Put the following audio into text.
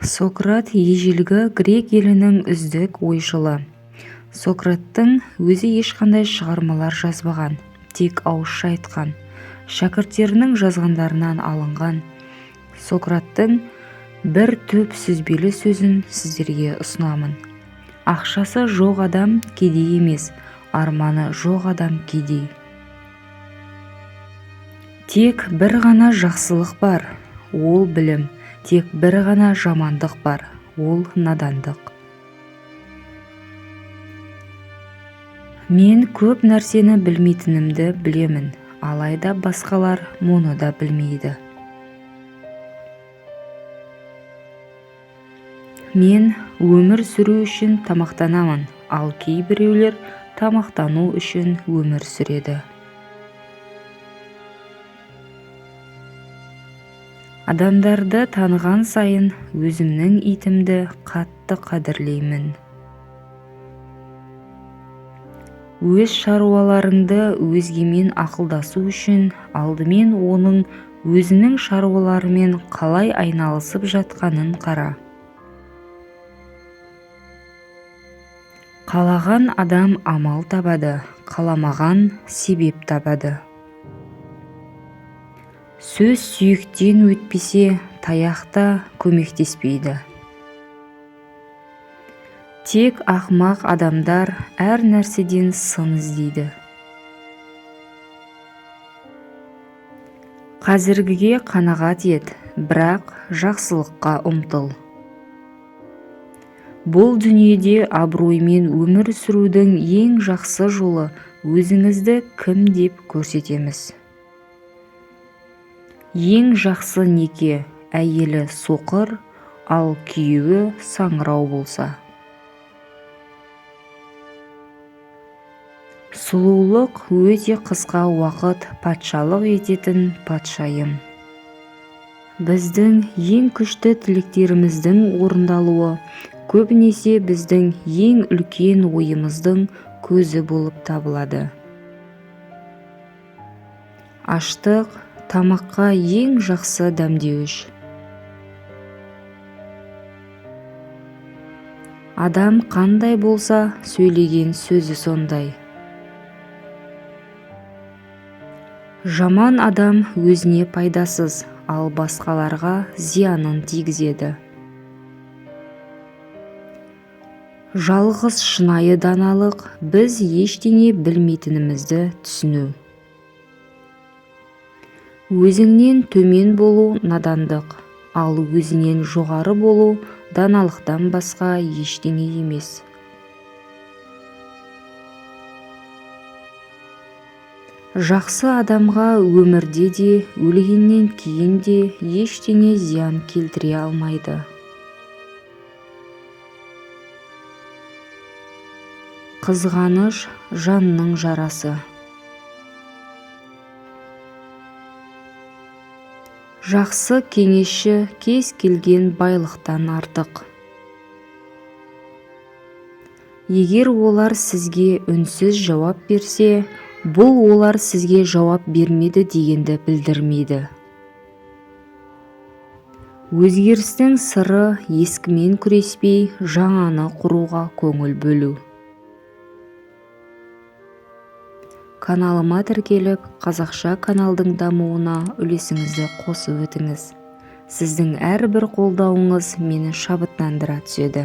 Сократ ежелгі грек елінің үздік ойшылы. Сократтың өзі ешқандай шығармалар жазбаған, тек ауызша айтқан, шәкірттерінің жазғандарынан алынған. Сократтың бір төп сүзбелі сөзін сіздерге ұсынамын. Ақшасы жоқ адам кедей емес, арманы жоқ адам кедей. Тек бір ғана жақсылық бар, ол білім. Тек бір ғана жамандық бар, ол надандық. Мен көп нәрсені білмейтінімді білемін, алайда басқалар мұны да білмейді. Мен өмір сүру үшін тамақтанамын, ал кейбіреулер тамақтану үшін өмір сүреді. Адамдарды таныған сайын өзімнің итімді қатты қадірлеймін. Өз шаруаларыңды өзгемен ақылдасу үшін алдымен оның өзінің шаруаларымен қалай айналысып жатқанын қара. Қалаған адам амал табады, қаламаған себеп табады. Сөз сүйектен өтпесе, таяқта көмектеспейді. Тек ақмақ адамдар әр нәрседен сын іздейді. Қазіргіге қанағат ет, бірақ жақсылыққа ұмтыл. Бұл дүниеде абыроймен өмір сүрудің ең жақсы жолы өзіңізді кім деп көрсетеміз. Ең жақсы неке әйелі соқыр, ал күйеуі саңырау болса. Сұлулық өте қысқа уақыт патшалық ететін патшайым. Біздің ең күшті тілектеріміздің орындалуы көбінесе біздің ең үлкен ойымыздың көзі болып табылады. Аштық тамаққа ең жақсы дәмдеуіш. Адам қандай болса, сөйлеген сөзі сондай. Жаман адам өзіне пайдасыз, ал басқаларға зиянын тигізеді. Жалғыз шынайы даналық біз ештеңе білмейтінімізді түсіну. Өзіңнен төмен болу надандық, ал өзінен жоғары болу даналықтан басқа ештеңе емес. Жақсы адамға өмірде де, өлгеннен кейін де ештеңе зиян келтіре алмайды. Қызғаныш жанның жарасы. Жақсы кеңесші кез келген байлықтан артық. Егер олар сізге үнсіз жауап берсе, бұл олар сізге жауап бермеді дегенді білдірмейді. Өзгерістің сыры ескімен күреспей, жаңаны құруға көңіл бөлу. Каналыма тіркеліп, қазақша каналдың дамуына үлесіңізді қосып өтіңіз. Сіздің әрбір қолдауыңыз мені шабыттандыра түседі.